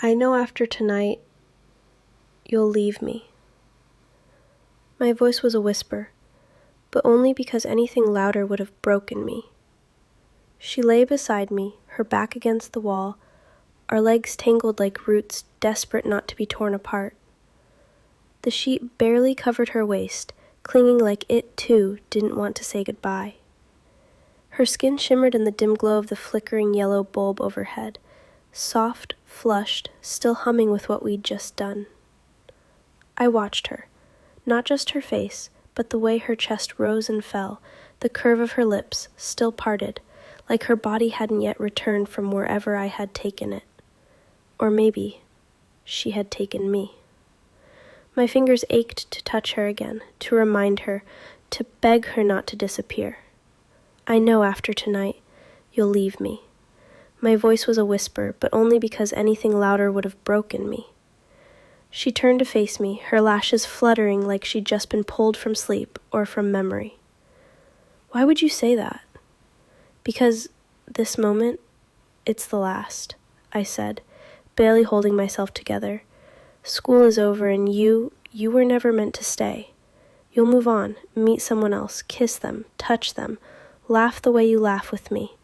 I know after tonight, you'll leave me. My voice was a whisper, but only because anything louder would have broken me. She lay beside me, her back against the wall, our legs tangled like roots, desperate not to be torn apart. The sheet barely covered her waist, clinging like it, too, didn't want to say goodbye. Her skin shimmered in the dim glow of the flickering yellow bulb overhead, soft, flushed, still humming with what we'd just done. I watched her, not just her face, but the way her chest rose and fell, the curve of her lips, still parted, like her body hadn't yet returned from wherever I had taken it. Or maybe she had taken me. My fingers ached to touch her again, to remind her, to beg her not to disappear. I know after tonight, you'll leave me. My voice was a whisper, but only because anything louder would have broken me. She turned to face me, her lashes fluttering like she'd just been pulled from sleep or from memory. Why would you say that? Because this moment, it's the last, I said, barely holding myself together. School is over and you were never meant to stay. You'll move on, meet someone else, kiss them, touch them, laugh the way you laugh with me,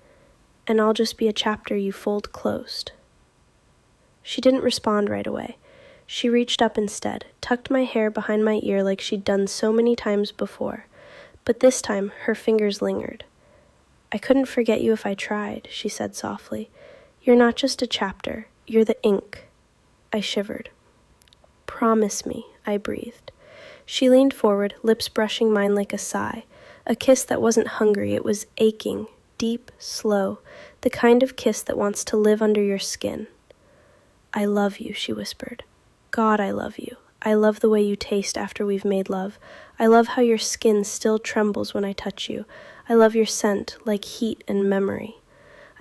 and I'll just be a chapter you fold closed. She didn't respond right away. She reached up instead, tucked my hair behind my ear like she'd done so many times before, but this time her fingers lingered. I couldn't forget you if I tried, she said softly. You're not just a chapter, you're the ink. I shivered. Promise me, I breathed. She leaned forward, lips brushing mine like a sigh, a kiss that wasn't hungry, it was aching, deep, slow, the kind of kiss that wants to live under your skin. I love you, she whispered. God, I love you. I love the way you taste after we've made love. I love how your skin still trembles when I touch you. I love your scent, like heat and memory.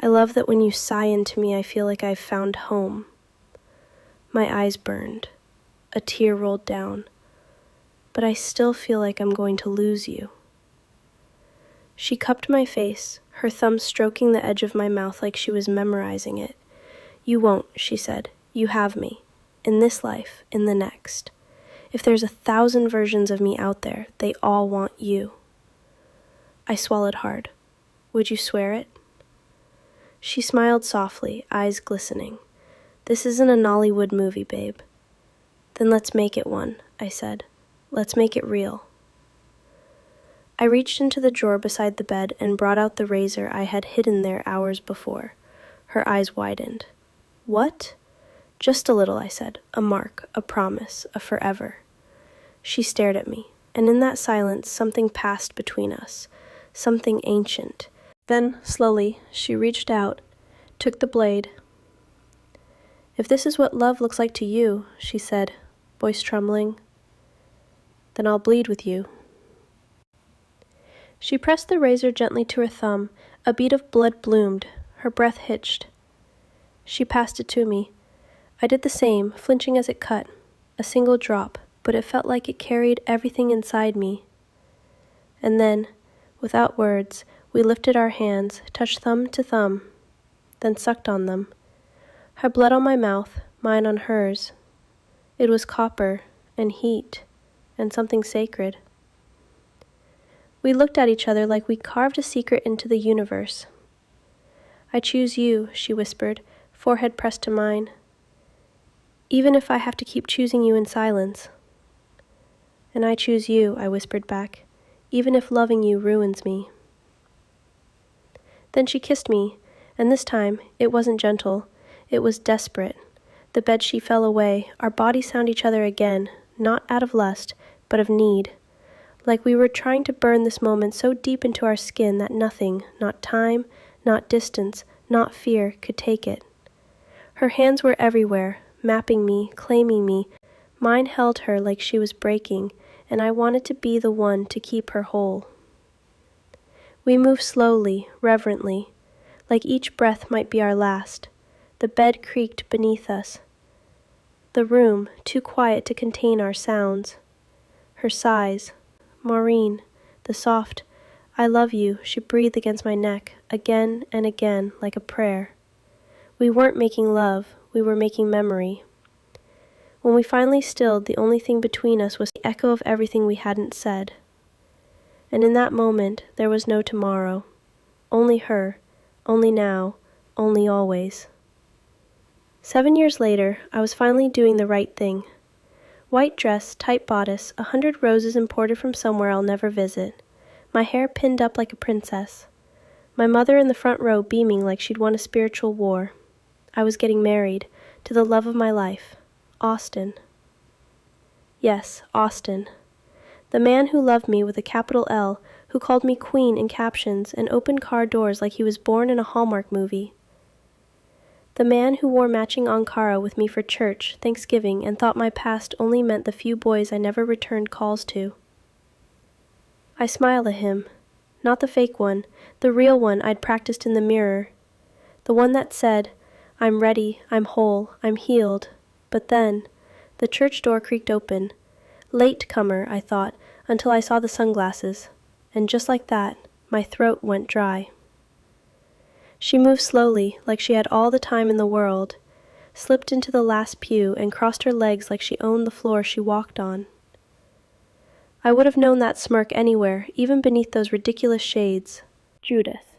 I love that when you sigh into me, I feel like I've found home. My eyes burned. A tear rolled down. But I still feel like I'm going to lose you. She cupped my face, her thumb stroking the edge of my mouth like she was memorizing it. You won't, she said. You have me. In this life, in the next. If there's 1,000 versions of me out there, they all want you. I swallowed hard. Would you swear it? She smiled softly, eyes glistening. This isn't a Nollywood movie, babe. Then let's make it one, I said. Let's make it real. I reached into the drawer beside the bed and brought out the razor I had hidden there hours before. Her eyes widened. What? Just a little, I said. A mark, a promise, a forever. She stared at me, and in that silence something passed between us, something ancient. Then, slowly, she reached out, took the blade. If this is what love looks like to you, she said, voice trembling, then I'll bleed with you. She pressed the razor gently to her thumb. A bead of blood bloomed. Her breath hitched. She passed it to me. I did the same, flinching as it cut. A single drop, but it felt like it carried everything inside me. And then, without words, we lifted our hands, touched thumb to thumb, then sucked on them. Her blood on my mouth, mine on hers. It was copper, and heat, and something sacred. We looked at each other like we'd carved a secret into the universe. I choose you, she whispered, forehead pressed to mine. Even if I have to keep choosing you in silence. And I choose you, I whispered back, even if loving you ruins me. Then she kissed me, and this time it wasn't gentle, it was desperate. The bedsheet fell away, our bodies found each other again, not out of lust, but of need. Like we were trying to burn this moment so deep into our skin that nothing, not time, not distance, not fear, could take it. Her hands were everywhere, mapping me, claiming me. Mine held her like she was breaking, and I wanted to be the one to keep her whole. We moved slowly, reverently, like each breath might be our last. The bed creaked beneath us. The room, too quiet to contain our sounds. Her sighs. Maureen, the soft, I love you, she breathed against my neck, again and again, like a prayer. We weren't making love, we were making memory. When we finally stilled, the only thing between us was the echo of everything we hadn't said. And in that moment, there was no tomorrow. Only her, only now, only always. 7 years later, I was finally doing the right thing. White dress, tight bodice, 100 roses imported from somewhere I'll never visit. My hair pinned up like a princess. My mother in the front row beaming like she'd won a spiritual war. I was getting married, to the love of my life, Austin. Yes, Austin. The man who loved me with a capital L, who called me Queen in captions and opened car doors like he was born in a Hallmark movie. The man who wore matching Ankara with me for church, Thanksgiving, and thought my past only meant the few boys I never returned calls to. I smiled at him. Not the fake one, the real one I'd practiced in the mirror. The one that said, I'm ready, I'm whole, I'm healed. But then, the church door creaked open. Late comer, I thought, until I saw the sunglasses. And just like that, my throat went dry. She moved slowly, like she had all the time in the world, slipped into the last pew and crossed her legs like she owned the floor she walked on. I would have known that smirk anywhere, even beneath those ridiculous shades. Judith.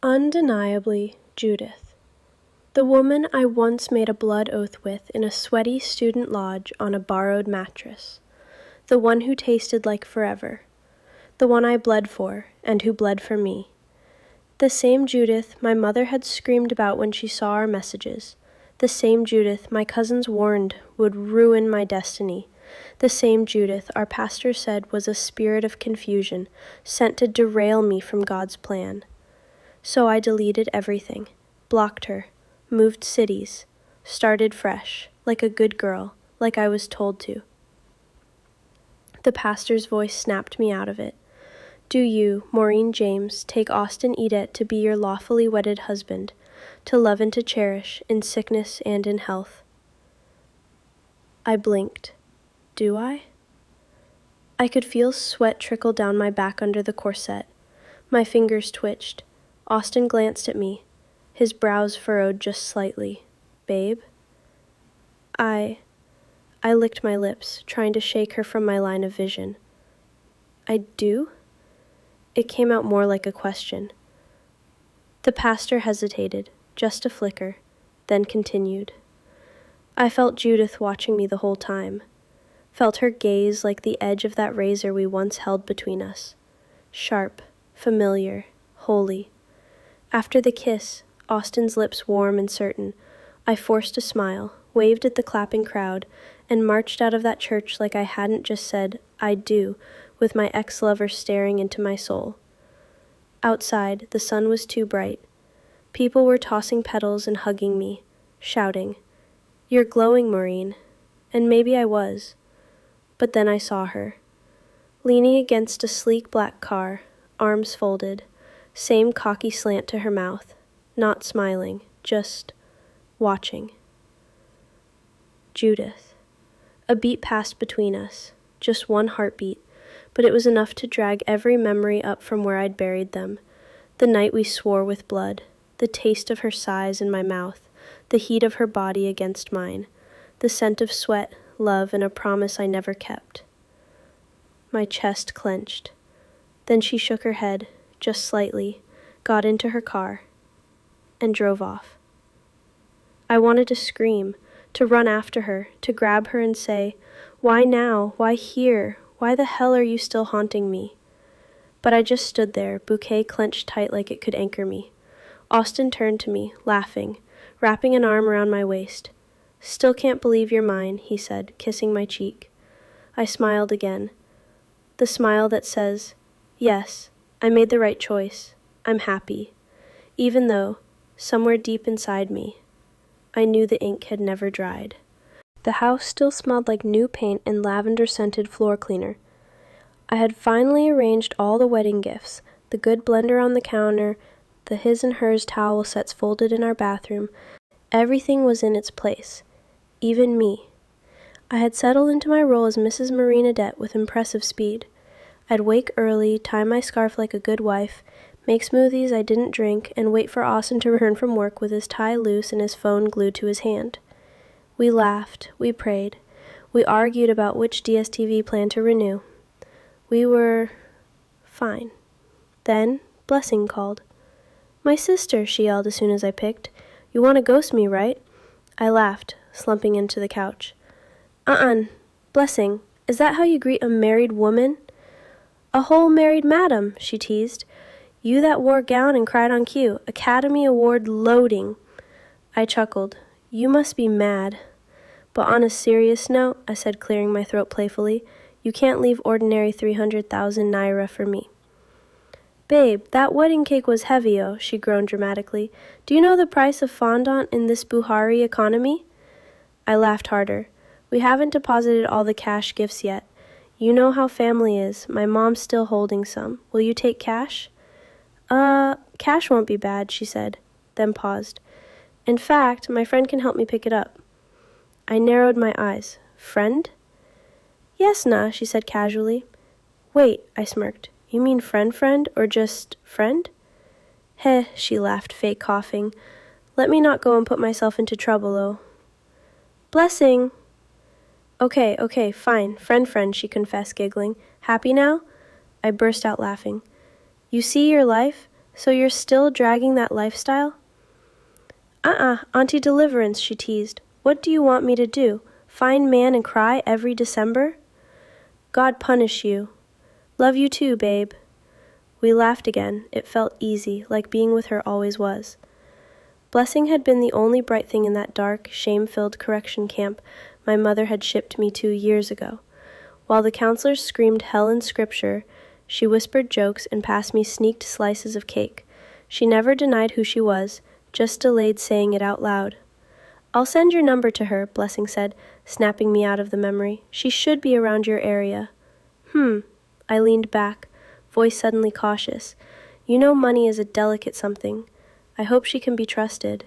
Undeniably, Judith. The woman I once made a blood oath with in a sweaty student lodge on a borrowed mattress. The one who tasted like forever. The one I bled for, and who bled for me. The same Judith my mother had screamed about when she saw our messages. The same Judith my cousins warned would ruin my destiny. The same Judith our pastor said was a spirit of confusion, sent to derail me from God's plan. So I deleted everything, blocked her, moved cities, started fresh, like a good girl, like I was told to. The pastor's voice snapped me out of it. Do you, Maureen James, take Austin Edet to be your lawfully wedded husband, to love and to cherish, in sickness and in health? I blinked. Do I? I could feel sweat trickle down my back under the corset. My fingers twitched. Austin glanced at me, his brows furrowed just slightly. Babe? I licked my lips, trying to shake her from my line of vision. I do? It came out more like a question. The pastor hesitated, just a flicker, then continued. I felt Judith watching me the whole time. Felt her gaze like the edge of that razor we once held between us. Sharp, familiar, holy. After the kiss, Austin's lips warm and certain, I forced a smile, waved at the clapping crowd, and marched out of that church like I hadn't just said, I do, with my ex-lover staring into my soul. Outside, the sun was too bright. People were tossing petals and hugging me, shouting, You're glowing, Maureen. And maybe I was. But then I saw her, leaning against a sleek black car, arms folded, same cocky slant to her mouth, not smiling, just watching. Judith. A beat passed between us, just one heartbeat, but it was enough to drag every memory up from where I'd buried them. The night we swore with blood, the taste of her sighs in my mouth, the heat of her body against mine, the scent of sweat, love, and a promise I never kept. My chest clenched. Then she shook her head, just slightly, got into her car, and drove off. I wanted to scream, to run after her, to grab her and say, Why now? Why here? Why the hell are you still haunting me? But I just stood there, bouquet clenched tight like it could anchor me. Austin turned to me, laughing, wrapping an arm around my waist. Still can't believe you're mine, he said, kissing my cheek. I smiled again. The smile that says, yes, I made the right choice. I'm happy. Even though, somewhere deep inside me, I knew the ink had never dried. The house still smelled like new paint and lavender-scented floor cleaner. I had finally arranged all the wedding gifts, the good blender on the counter, the his and hers towel sets folded in our bathroom. Everything was in its place. Even me. I had settled into my role as Mrs. Maureen Edet with impressive speed. I'd wake early, tie my scarf like a good wife, make smoothies I didn't drink, and wait for Austin to return from work with his tie loose and his phone glued to his hand. We laughed, we prayed, we argued about which DSTV plan to renew. We were fine. Then Blessing called. "My sister," she yelled as soon as I picked. "You want to ghost me, right?" I laughed, slumping into the couch. Blessing, is that how you greet a married woman?" "A whole married madam," she teased. "You that wore gown and cried on cue. Academy Award loading." I chuckled. "You must be mad." "But on a serious note," I said, clearing my throat playfully, "you can't leave ordinary 300,000 naira for me." "Babe, that wedding cake was heavy-o," she groaned dramatically. "Do you know the price of fondant in this Buhari economy?" I laughed harder. "We haven't deposited all the cash gifts yet. You know how family is. My mom's still holding some. Will you take cash?" Cash won't be bad," she said, then paused. "In fact, my friend can help me pick it up." I narrowed my eyes. "Friend?" "Yes, nah," she said casually. "Wait," I smirked. "You mean friend, or just friend?" "Heh," she laughed, fake coughing. "Let me not go and put myself into trouble, Blessing!" Okay, fine. Friend, she confessed, giggling. "Happy now?" I burst out laughing. "You see your life? So you're still dragging that lifestyle?" Auntie Deliverance, she teased. "What do you want me to do? Find man and cry every December?" "God punish you." "Love you too, babe." We laughed again. It felt easy, like being with her always was. Blessing had been the only bright thing in that dark, shame-filled correction camp my mother had shipped me to years ago. While the counselors screamed hell and scripture, she whispered jokes and passed me sneaked slices of cake. She never denied who she was, just delayed saying it out loud. "I'll send your number to her," Blessing said, snapping me out of the memory. "She should be around your area." I leaned back, voice suddenly cautious. "You know money is a delicate something. I hope she can be trusted."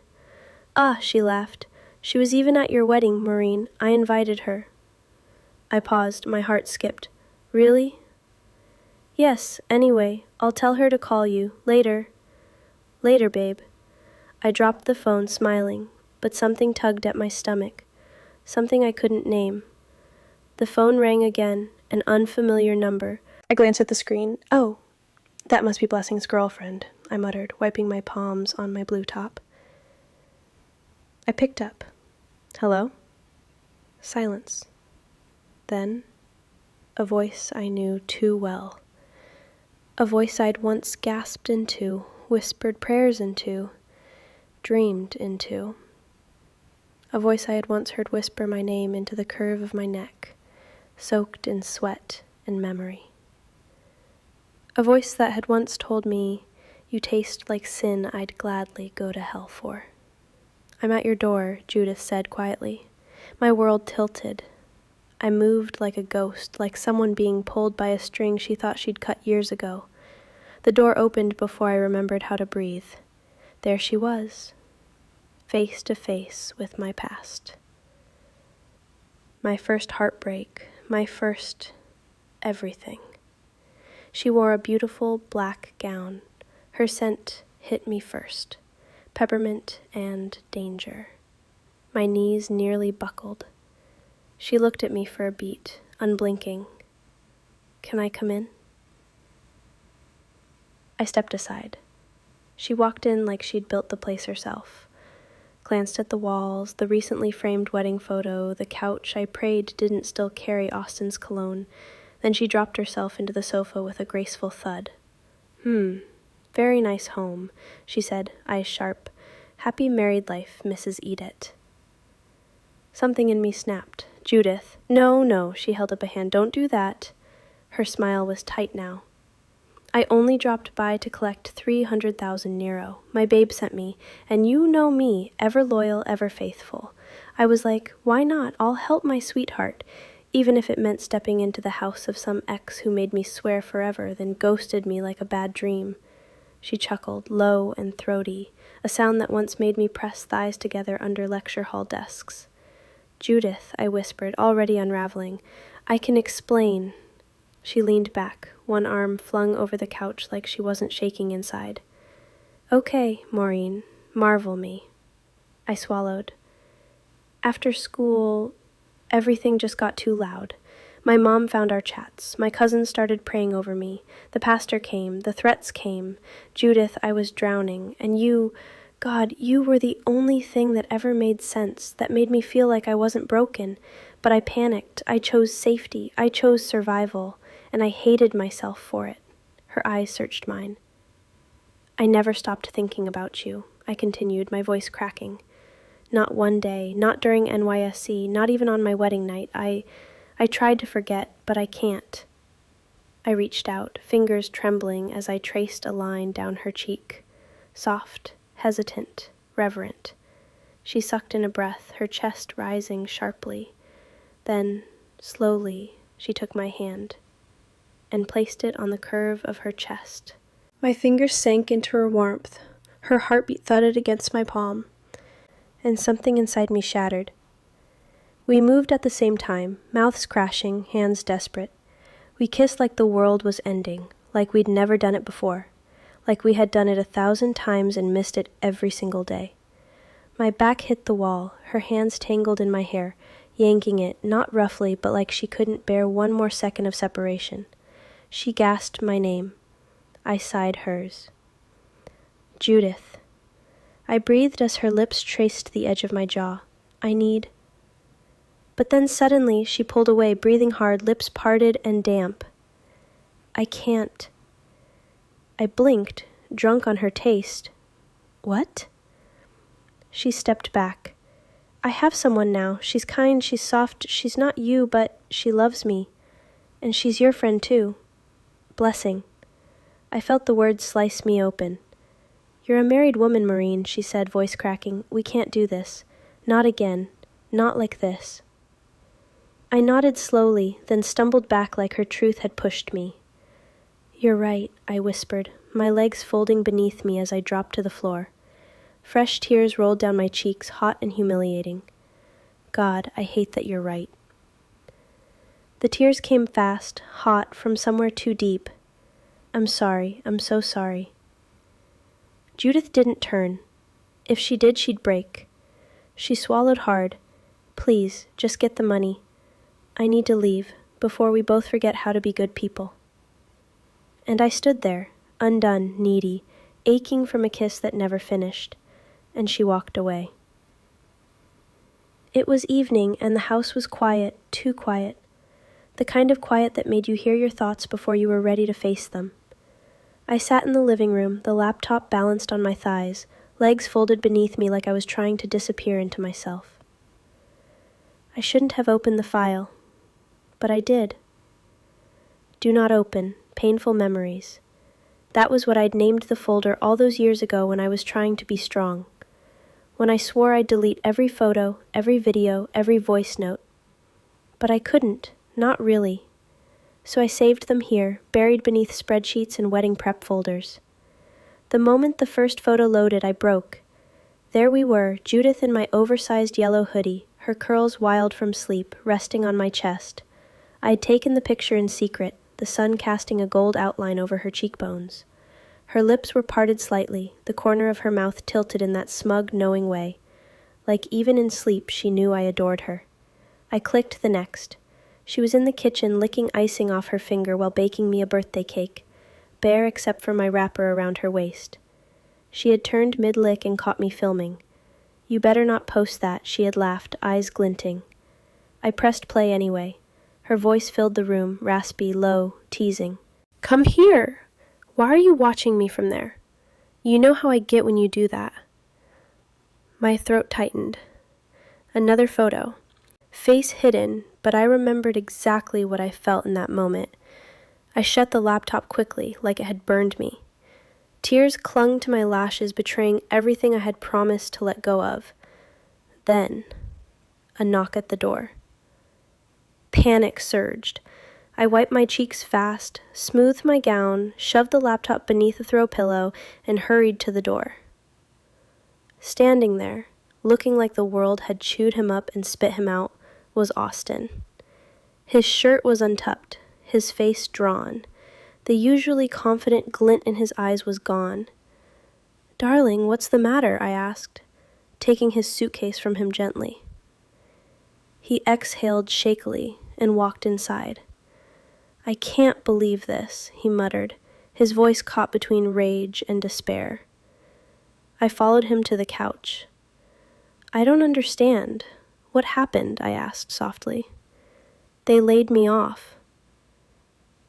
"Ah," she laughed. "She was even at your wedding, Maureen. I invited her." I paused. My heart skipped. "Really?" "Yes, anyway, I'll tell her to call you. Later." "Later, babe." I dropped the phone, smiling, but something tugged at my stomach. Something I couldn't name. The phone rang again, an unfamiliar number. I glanced at the screen. "Oh, that must be Blessing's girlfriend," I muttered, wiping my palms on my blue top. I picked up. "Hello?" Silence. Then, a voice I knew too well. A voice I'd once gasped into, whispered prayers into, dreamed into. A voice I had once heard whisper my name into the curve of my neck, soaked in sweat and memory. A voice that had once told me, "You taste like sin I'd gladly go to hell for." "I'm at your door," Judith said quietly. My world tilted. I moved like a ghost, like someone being pulled by a string she thought she'd cut years ago. The door opened before I remembered how to breathe. There she was, face to face with my past. My first heartbreak, my first everything. She wore a beautiful black gown. Her scent hit me first. Peppermint and danger. My knees nearly buckled. She looked at me for a beat, unblinking. "Can I come in?" I stepped aside. She walked in like she'd built the place herself. Glanced at the walls, the recently framed wedding photo, the couch I prayed didn't still carry Austin's cologne. Then she dropped herself into the sofa with a graceful thud. Very nice home," she said, eyes sharp. "Happy married life, Mrs. Edith." Something in me snapped. "Judith." No, she held up a hand. "Don't do that." Her smile was tight now. "I only dropped by to collect 300,000 Nero. My babe sent me, and you know me, ever loyal, ever faithful. I was like, why not? I'll help my sweetheart, even if it meant stepping into the house of some ex who made me swear forever, then ghosted me like a bad dream." She chuckled, low and throaty, a sound that once made me press thighs together under lecture hall desks. "Judith," I whispered, already unraveling, "I can explain." She leaned back, one arm flung over the couch like she wasn't shaking inside. Okay, Maureen, marvel me. I swallowed. After school, everything just got too loud. My mom found our chats. My cousins started praying over me. The pastor came. The threats came. Judith, I was drowning. And you, God, you were the only thing that ever made sense, that made me feel like I wasn't broken. But I panicked. I chose safety. I chose survival. And I hated myself for it. Her eyes searched mine. I never stopped thinking about you, I continued, my voice cracking. Not one day, not during NYSC, not even on my wedding night. I tried to forget, but I can't. I reached out, fingers trembling as I traced a line down her cheek. Soft, hesitant, reverent. She sucked in a breath, her chest rising sharply. Then, slowly, she took my hand and placed it on the curve of her chest. My fingers sank into her warmth. Her heartbeat thudded against my palm, and something inside me shattered. We moved at the same time, mouths crashing, hands desperate. We kissed like the world was ending, like we'd never done it before, like we had done it 1,000 times and missed it every single day. My back hit the wall, her hands tangled in my hair, yanking it, not roughly, but like she couldn't bear one more second of separation. She gasped my name. I sighed hers. Judith. I breathed as her lips traced the edge of my jaw. I need... But then suddenly she pulled away, breathing hard, lips parted and damp. I can't. I blinked, drunk on her taste. What? She stepped back. I have someone now. She's kind, she's soft, she's not you, but she loves me. And she's your friend too. Blessing. I felt the words slice me open. You're a married woman, Maureen, she said, voice cracking. We can't do this. Not again. Not like this. I nodded slowly, then stumbled back like her truth had pushed me. You're right, I whispered, my legs folding beneath me as I dropped to the floor. Fresh tears rolled down my cheeks, hot and humiliating. God, I hate that you're right. The tears came fast, hot, from somewhere too deep. I'm sorry, I'm so sorry. Judith didn't turn. If she did, she'd break. She swallowed hard. Please, just get the money. I need to leave, before we both forget how to be good people. And I stood there, undone, needy, aching from a kiss that never finished, and she walked away. It was evening, and the house was quiet, too quiet, the kind of quiet that made you hear your thoughts before you were ready to face them. I sat in the living room, the laptop balanced on my thighs, legs folded beneath me like I was trying to disappear into myself. I shouldn't have opened the file, but I did. Do not open, painful memories. That was what I'd named the folder all those years ago when I was trying to be strong. When I swore I'd delete every photo, every video, every voice note. But I couldn't, not really. So I saved them here, buried beneath spreadsheets and wedding prep folders. The moment the first photo loaded, I broke. There we were, Judith in my oversized yellow hoodie, her curls wild from sleep, resting on my chest. I had taken the picture in secret, the sun casting a gold outline over her cheekbones. Her lips were parted slightly, the corner of her mouth tilted in that smug, knowing way. Like even in sleep, she knew I adored her. I clicked the next. She was in the kitchen licking icing off her finger while baking me a birthday cake, bare except for my wrapper around her waist. She had turned mid-lick and caught me filming. You better not post that, she had laughed, eyes glinting. I pressed play anyway. Her voice filled the room, raspy, low, teasing. Come here! Why are you watching me from there? You know how I get when you do that. My throat tightened. Another photo. Face hidden, but I remembered exactly what I felt in that moment. I shut the laptop quickly, like it had burned me. Tears clung to my lashes, betraying everything I had promised to let go of. Then, a knock at the door. Panic surged. I wiped my cheeks fast, smoothed my gown, shoved the laptop beneath a throw pillow, and hurried to the door. Standing there, looking like the world had chewed him up and spit him out, was Austin. His shirt was untucked, his face drawn. The usually confident glint in his eyes was gone. "Darling, what's the matter?" I asked, taking his suitcase from him gently. He exhaled shakily and walked inside. "I can't believe this," he muttered, his voice caught between rage and despair. I followed him to the couch. "I don't understand. What happened?" I asked softly. "They laid me off."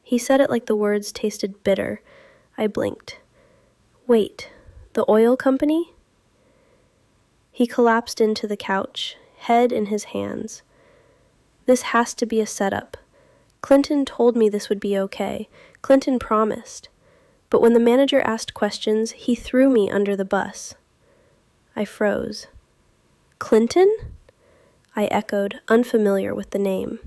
He said it like the words tasted bitter. I blinked. "Wait, the oil company?" He collapsed into the couch, head in his hands. "This has to be a setup. Clinton told me this would be okay. Clinton promised. But when the manager asked questions, he threw me under the bus." I froze. "Clinton?" I echoed, unfamiliar with the name.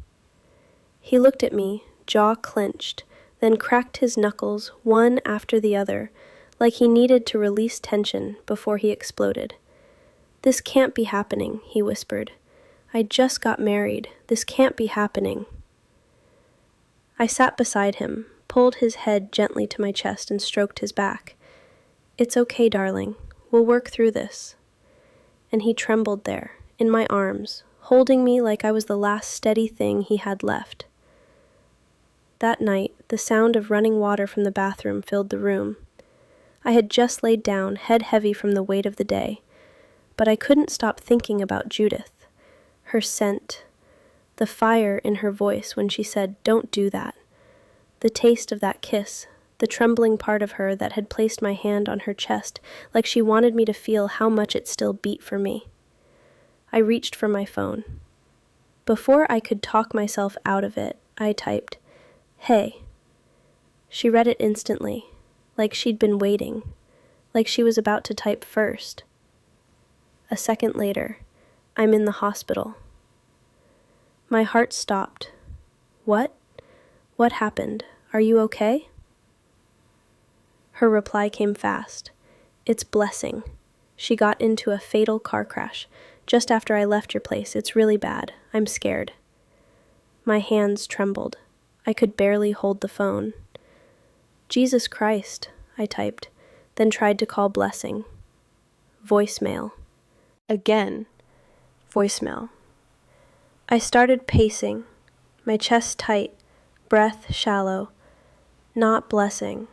He looked at me, jaw clenched, then cracked his knuckles one after the other, like he needed to release tension before he exploded. "This can't be happening," he whispered. "I just got married. This can't be happening." I sat beside him, pulled his head gently to my chest and stroked his back. "It's okay, darling. We'll work through this." And he trembled there, in my arms, holding me like I was the last steady thing he had left. That night, the sound of running water from the bathroom filled the room. I had just laid down, head heavy from the weight of the day, but I couldn't stop thinking about Judith, her scent, the fire in her voice when she said, "Don't do that," the taste of that kiss, the trembling part of her that had placed my hand on her chest like she wanted me to feel how much it still beat for me. I reached for my phone. Before I could talk myself out of it, I typed, "Hey." She read it instantly, like she'd been waiting, like she was about to type first. A second later, "I'm in the hospital." My heart stopped. "What? What happened? Are you okay?" Her reply came fast. "It's Blessing. She got into a fatal car crash just after I left your place. It's really bad. I'm scared." My hands trembled. I could barely hold the phone. "Jesus Christ," I typed, then tried to call Blessing. Voicemail. Again. Voicemail. I started pacing, my chest tight, breath shallow. Not Blessing.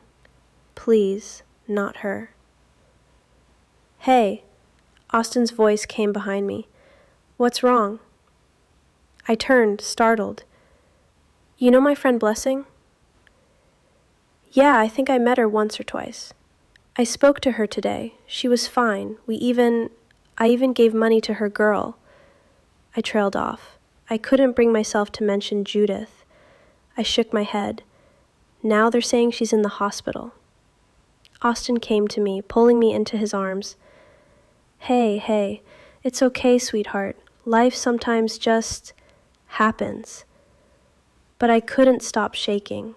Please, not her. "Hey," Austin's voice came behind me. "What's wrong?" I turned, startled. "You know my friend Blessing?" "Yeah, I think I met her once or twice. I spoke to her today. She was fine. I even gave money to her girl." I trailed off. I couldn't bring myself to mention Judith. I shook my head. Now they're saying she's in the hospital. Austin came to me, pulling me into his arms. Hey, it's okay, sweetheart. Life sometimes just happens." But I couldn't stop shaking.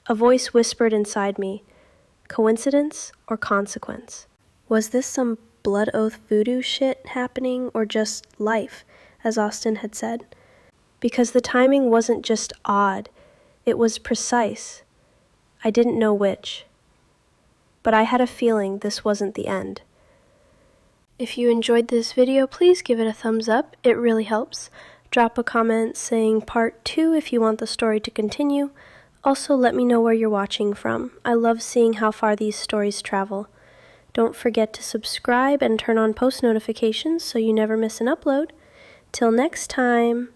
A voice whispered inside me, coincidence or consequence? Was this some blood oath voodoo shit happening or just life, as Austin had said? Because the timing wasn't just odd, it was precise. I didn't know which. But I had a feeling this wasn't the end. If you enjoyed this video, please give it a thumbs up. It really helps. Drop a comment saying part 2 if you want the story to continue. Also, let me know where you're watching from. I love seeing how far these stories travel. Don't forget to subscribe and turn on post notifications so you never miss an upload. Till next time.